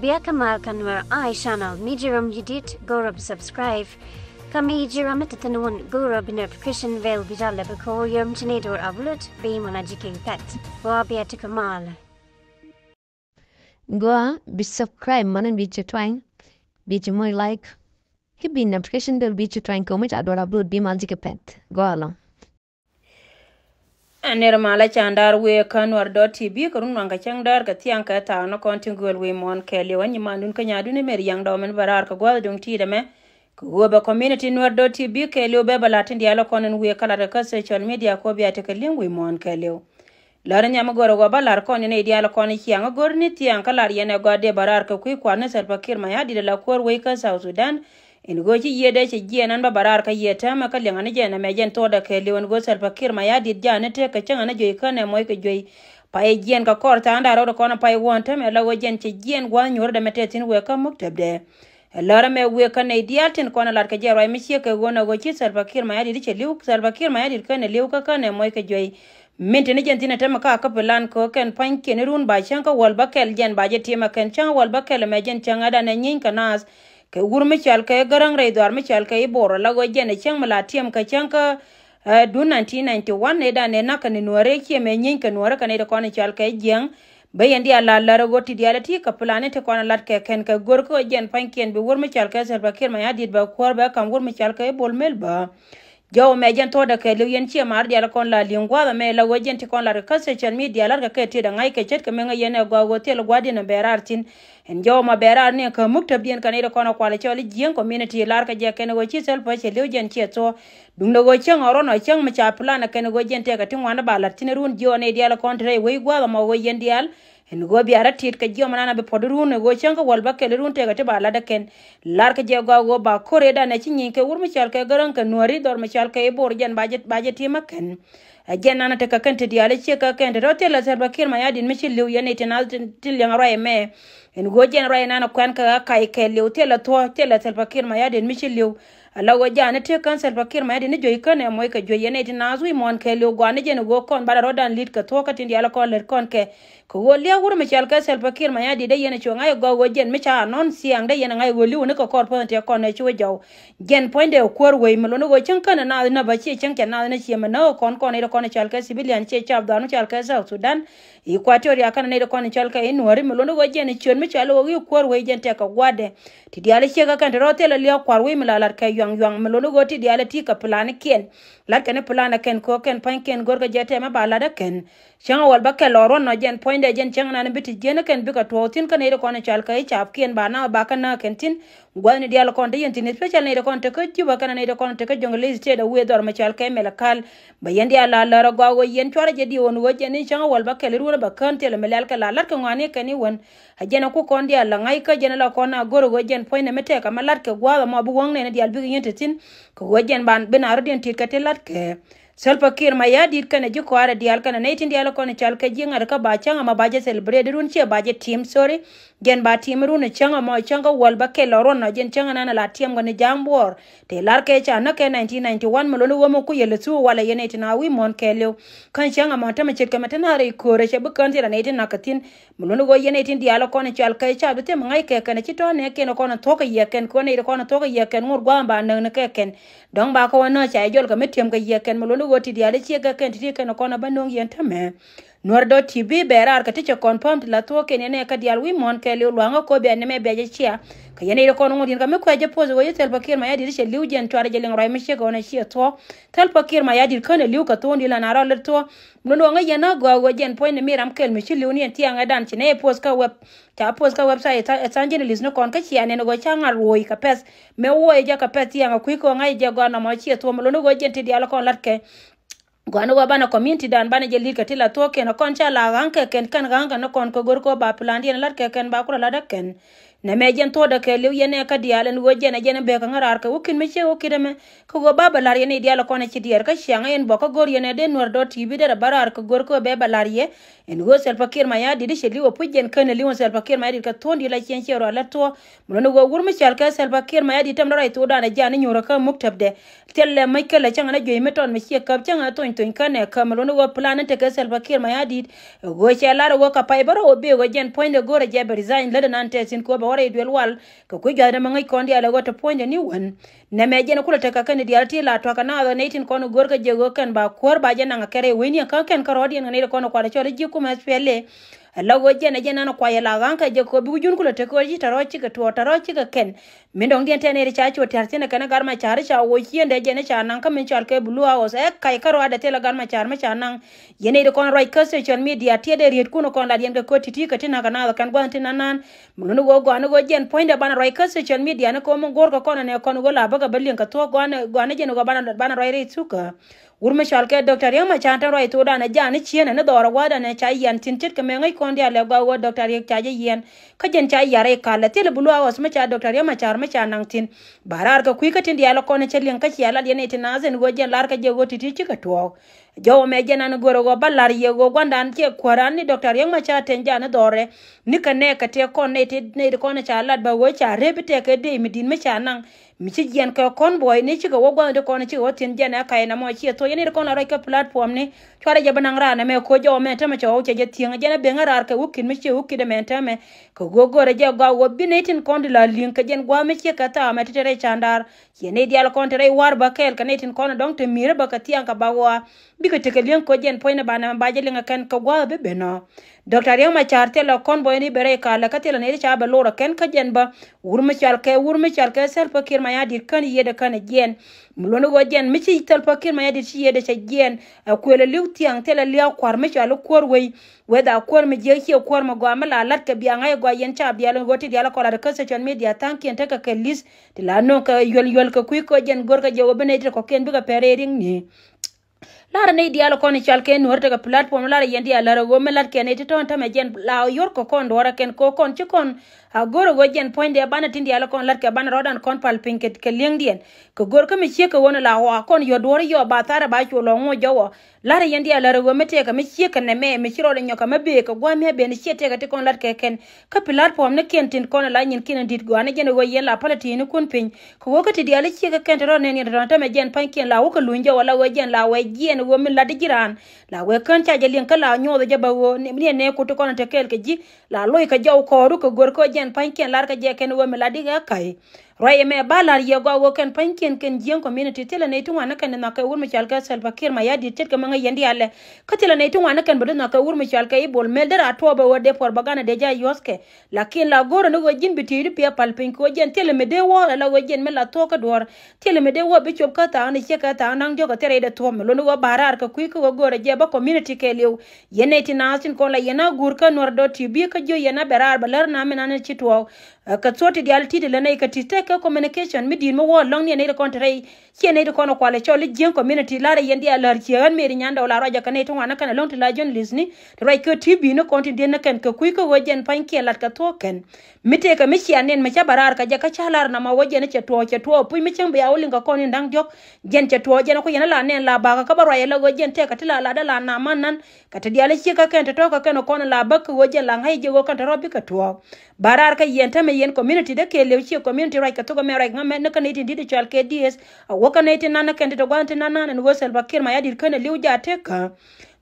Rabia Kamal Kanwar I channel Mijiram Yudit Gorab subscribe Kami Jiram Tatanun Gorab notification veil Bijala Bako Yum Chinador Avlut Beamonajiki Pet Wabia to Kamal Goa be subscribe manan be twine be more like he be notification del be twine comment adora blood be magic pet go along Aner mala chandar we kanwar.tv kurun manga chandar ka tiang ka ta no kontingol we mon kele wani manun ka nyadu ne mer yang do men barar ka gwal dong ti de me ko ba community nwar.tv kele be balatin dialo konen we kala ka social media ko biya te kelen we mon kele lar nyama goro go balar konen ne dialo konen kiang gor ni tiang kala yene go de barar ka ku kwa ne selpa kirma ya di la kor we ka South Sudan in goji yede che jenan ba barar ka yeta ma ka lengane jena me jen to da ke leon go Salva Kiir ma ya dit jane te ka changa na joy kane moy ke joy pa e jen ka kor ta anda ro ko na pa e wonte me la wo jen che jen gwa nyor da metetin we ka muktabde lara me we ka ne dialtin ko na lar ka jero mi che ke gona go chi Salva Kiir ma ya dit che liu Salva Kiir ma ya dit kane liu ka kane moy ke joy minti ne jen tina tema ka plan ko ken pan ken run ba chanka wal ba kel jen ba je tima ken changa wal ba kel me jen changa da ne nyin ka nas ke gurmi chal ke garang rai dar mi chal ke boro la go jene chang mala tiam ka chang ka du 1991 ne da ne naka ni nuare ke me nyin ka nuare ka ne da kon chal ke jeng bayan dia la la go ti dia ti ka plane te kon lat ke ken ka gor ko jen pan ken bi gurmi chal ke Salva Kiir ma ya dit ba kor ba kam gurmi chal ke bol mel ba jaw me jen to da ke lu yen chi mar dia la kon la lingwa me la go jen ti kon la ka social media la ka te da ngai ke chet ka me ngai ne go te lo gwadi na berartin en jaw ma berar ne ka muktab dien kan ida kono kwale choli jien community lar ka je ken go chi sel pa che lu jen chi to dung do go chang oro no chang ma cha plan ken go jen te ka tin wana ba la tin run jo ne dia la kontre we gwa ma go yen dial en go bi ara tit ka jo manana be podrun go chang ka wal ba ke run te ka te ba la da ken lar ka je go ba kore da ne chi nyin ke wur mi chal ke garan ka nuari dor mi chal ke bor jen ba je ti ma ken again nana te ka ken te dia le che ka ken te rote la Salva Kiir ma ya din mi chi liu yene te na til yang ra me en go jen ra nana kwan ka kai ke liu te la to te la Salva Kiir ma ya din mi chi liu ala go jane te kan Salva Kiir ma ya din joy kan e moy ka joy yene te na zui mon ke liu go ne jen go kon bara rodan lit ka to ka tin dia la ko ler kon ke ko go lia wur mi chal ka Salva Kiir ma ya di de yene cho ngai go jen mi cha non siang de yene ngai go liu ne ko kor pon te kon ne chu jaw jen point de kor we mi lo no go chen kan na ba chi chen ken na ne chi ma no kon kon ne kon chal ka civilian che chap da no chal ka South Sudan Equatoria kan ne kon chal ka in wari mi lo no go jen chon mi chalo go kor we jen te ka gwade ti dia le che ka kan rote la lia kwar we mi la lar ka yang mi lo no go ti dia le ti ka plan ken lar ken plan ken ko ken pan ken gor ga jete ma ba la da ken chang wal ba ke loron no jen point de jen chang na ne biti jen ken bi ka to tin kan ne kon chal ka chap ken ba na ba kan na ken tin gwa ne dia la kon de yen tin special ne kon te ka ti ba kan ne kon te ka jongle ste da we dor ma chal ka melakal ba yen dia la la go go yen chora je di won go jen ni chang wal ba ke ru ba kan te le melal ka la lar ka ngane kan ni won a jen ko kon dia la ngai ka jen la kon na goro go jen point ne mete ka malat ka gwa ma bu wong ne dia bi yen tin ko go jen ban bina rodin tit ka te lat ke Salva Kiir ma ya dit kana ji ko ara dial kana ne tin dial ko ne chal ka jinga ka ba changa ma baje celebrate run che baje team sorry gen ba team run changa ma changa wal ba ke loron no jen changa na la team ngone jambor te lar ke cha na ke 1991 mo lo mo ku yele su wala yene tina wi mon kelo kan changa ma ta ma che ka mata na re ko re che bu kan tira ne tin na ka tin mo lo go yene tin dial ko ne chal ka cha bu te ngai ke kana chi to ne ke no ko na to ka ye ken ko ne ko na to ka ye ken ngur gwa ba ne ke ken dong ba ko na cha jol ka metem ka ye ken mo lo go ti dia le che ga ken ti ken ko na banong yen tame Nwar.tv berar ka tiche confirm la to ken ne ka dial wi mon ke le luanga ko be ne me be je chia ka yene ko no ngin ka me ko je pose wo Salva Kiir ma ya di che liu jen tware je leng roi mi che ko na chi to Salva Kiir ma ya di kan liu ka to ndi la na ra le to no no nga yena go jen point ne miram kel mi chi liu ni ti anga dan che ne pose ka web ta pose ka website ta evangelist no kon ka chi ne go changa roi ka pes me wo e ja ka pes ti anga ku ko nga je go na ma chi to mo no go jen ti dial ko lat ke gwanu wa bana community dan bana je lika tila toke no koncha la ganke ken kan ganga no kon ko gor ko ba plan dien lat ke ken ba kula la ken na me jen to da ke liu yene ka dialen wo jen jen be ka ngarar ka ukin me che o kideme ko go baba lar yene dialo kona chi dier ka shanga en boko gor yene de Nwar.tv de barar ka gor ko be balar ye en go Salva Kiir Mayardit sheli o pujen kan li won Salva Kiir Mayardit ka tondi la chen chero la to muno go wurmi chalka Salva Kiir Mayardit tam rai to da na jani nyoro ka muktab de telle mai kala changa na joy meton me che kap changa ton kan ka muno go plan te ka Salva Kiir Mayardit go chala go ka pai baro o be go jen point go re je resign le nan te sin ko ba wore duel wal ka ku ga ma ngai kondi ala go to point ni won na me jen kula te ka kan di alti la to ka na 18 kono gor ka je go kan ba kor ba jen nga kere weni ka ken karodi nga kono kwa chore ji kuma spele la go jena no kwa la ganka je ko bujun kula te ko ji taro chi ka to taro chi ka ken min dong dien tene cha cho tartine kana garma char cha wo hiende jene cha nan ka min chal ke bulu house e kai karo ada tela garma char ma cha nan yene de kon roi ka social media tie de riet kuno kon la dien ko titi ka tina kana kan gwan tina nan mun go go jen point de bana roi ka social media ne ko mon gor ko kon ne kon go la ba ka belin ka to gwan jene go bana roi re suka urme shalke Dr. Yama chanta roi to da na jani chiene ne dora wada ne chai yan tintit ke mengai kondi ale go Dr. Yak chaje yen ka jen chai yare kala tele bulu awas ma cha Dr. Yama char ma cha nang tin barar ka kui ka tin dialo kone chelin ka chiala yene tinazen go jen lar ka je go titi ka to jo me jena go go balar ye go gwandan ke kwaran ni Dr. Yama cha tenja ne dore ni ka ne ka te kon ne te ne ko ne cha lat ba go cha rebite ke de midin ma cha nang mi ci jen ka convoy ni ci go gwa de ko ne ci wotin jen ka na mo ci to yene ko na ka platform ni chware je banang rana me ko jo me ta ma cho che je tinga jen be ngarar ka ukin mi ci ukide me ta me ko go go re je gwa wo binetin kon la link jen gwa me ci ka ta ma tere chandar yene dial kon tere war ba kel ka netin kon dong te mire ba ka tian ka ba wa bi ko te ke lien ko jen poina ba na ba je linga kan ka gwa be no Dr. Yama charte la convoy ni bere ka la katela ne cha ba lora ken ka jen ba wurmi chalke Salva Kiir Mayardit kan yede kan jen mulono go jen mi ci Salva Kiir Mayardit ci yede cha jen akwele liu tiang tela liya kwar mi chalu kor we weda kor mi je ki kor ma go amala lat ka biya ngai go yen cha biya lo goti diala ko la ka social media tanki enta ka kelis tilano ka yol ka ku ko jen gor ka je wo benedit ko ken bi ka perering ni lara ne dialo koni chalke norte ka platform lara yendi ala go melat ken eti ton tame jen la yor ko kon dora ken ko kon chikon agoro go jen point de bana tindi ala kon lat ka bana rodan kon pal pinket ke lengdien ko gor ka mi cheke wona la wa kon yo dor yo ba tara ba chulo ngo jowo lara yendi ala go mete ka mi cheke ne me chiro le nyoka mabe ko gwa me be ni chete ka ti kon lat ke ken ka platform ne ken tin kon la nyin kin dit go ane jen go yela palati ni kun pin ko go ka ti diala cheke ken ro ne ni ro tame jen pan ken la wo ko lunjo wala wo jen la we jen wo mi la digiran la we kan cha jalin kala nyodo jaba wo ne ko to kon te kel ke ji la loy ka jaw ko ru ko gor ko jen pan ken lar ka je ken wo mi la diga kai roye me balar ye go ken pan ken jien community tele ne tuma kan na ka wur mi chal ka Salva Kiir Mayardit tet ka manga yendi alle ka tele ne tuma kan bodo na ka wur mi chal ka ibol meldera to ba wo de por bagana de ja yoske lakin la goro no go jin bitiri pe pal pin ko jen tele me de wo la go jen me la to ka dor tele me de wo bi chop ka ta ni che ka ta nang jo ka tere de to me lo no go barar ka ku ko go re je ba community ke lew yene tinasin ko la yena gur ka Nwar.tv ka jo yena berar balar na me na ne chitwo ka tsoti di alti de lene ka tite ka communication mi din mo wo long ne ko tere che ne ko no kwale chole jien community la re yendi alar che an meri nyanda la raja ka ne to wana kana long ti la jon lisni rai ko tv no konti den na kan ka ku ko wojen pan ke lat ka token mite ka mi chianen me cha barar ka ja ka chalar na ma wojen che to pu mi chembe ya ulinga ko ni ndang jok jen che to jen ko yena la nen la ba ka baro ya la wojen te ka tila la da la na manan ka te diale che ka kan to ka kan ko na la ba ko wojen la ngai je go kan to robi ka to barar ka yenta me yen community de ke lewchi community right ka to me right ngame ne kan iti ndi chal ke ds awoka ne iti nana kan to gwante nana ne go Salva Kiir Mayardit kan lewja te ka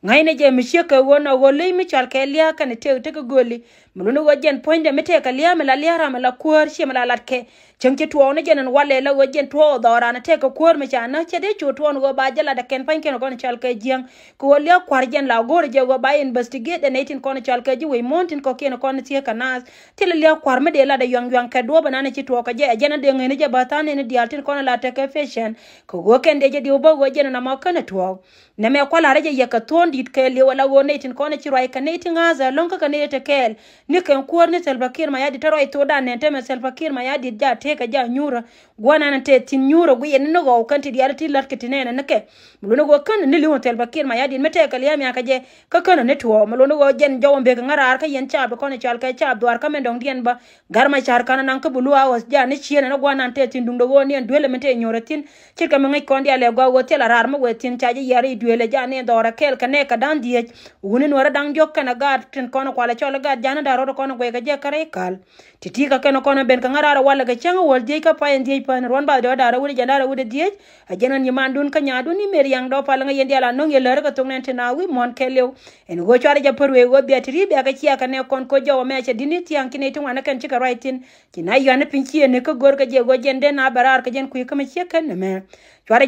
ngai ne je mi sheka wona go le mi chal ke lia kan te ko goli muno go jen point de mete ka lia me la lia ra me la kuar shi me la latke changke to ne jenen wale la go jen to do ra na te ko kuar me cha na che de chu to go ba jala da ken pan ken go chal ke jiang ko lia kwar jen la go je go ba investigate de netin ko chal ke ji we mountain ko ken ko ne tie kanas te lia kwar me de la da yang ka do ba na ne chi to ka je jena de ngene je ba ta ne di altin ko la te ke fashion ko go ken de je di obo go jen na ma kana to ne me ko la re je ya ka ton dit ke le wala go netin ko ne chi roi ka netin ngaza lon ka ne te kel ni ken kuor ni Salva Kiir Mayardit taro ito da ne teme Salva Kiir Mayardit ja teka ja nyura gwana na te tin nyura gu yen no go kan ti diar ti lat kitine na ke mulo go kan ni liwo Salva Kiir Mayardit mete ka liam ya ka je ka kan ne tuo mulo go jen jawon be ngara ka yen chab ko ne chal ka chab duar ka men dong dien ba garma char kana nan ka bulu awas ja ni chiena na gwana te tin dung do go ni duele mete nyura tin chirka me ngai kon dia le go tela rar mo wetin chaje yari duele ja ne dora kel ka ne ka dan die wunin wara dang jok kana gad tin kono kwala chola gad jana daro kono go ga je kare kal titi ka kono ben ka ngara wala ga changa wol je ka pa en die pan ron ba do dara wuri jandara wuri die a jena ni mandun ka nyadu ni mer yang do pala nga yendi ala no ngel ka tong nente na wi mon kelew en go chara ja perwe go beatri be ka chia ka ne kon ko jaw me cha dini tiang kine to wana kan chika rightin kina yana pinchi ne ka gor ka je go jende na barar ka jen ku ka me chia kan me chara